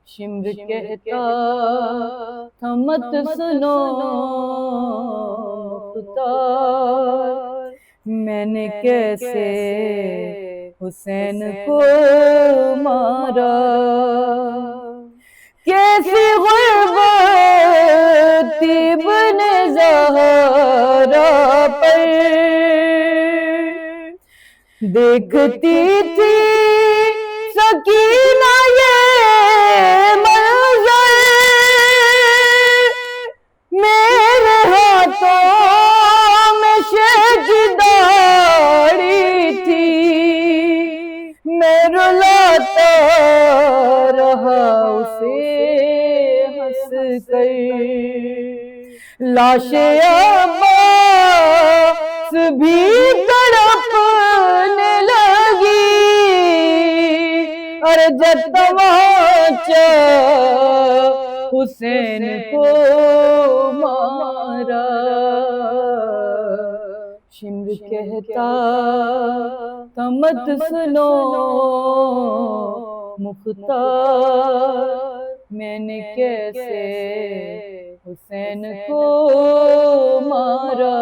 شمر کہتا تھا مت سنو مختار، میں نے کیسے حسین کو مارا، کیسی غربت ابن زہرا پر دیکھتی تھی سکینہ یہ منظر، میرے ہاتھوں میں شجداری تھی، میں رلاتا رہا اسے ہنس کر، لاش عباس بھی تڑپنے لگی، اور جب تماچا حسین کو مارا، شمر کہتا تھا مت سنو مختار، میں نے کیسے حسین کو مارا۔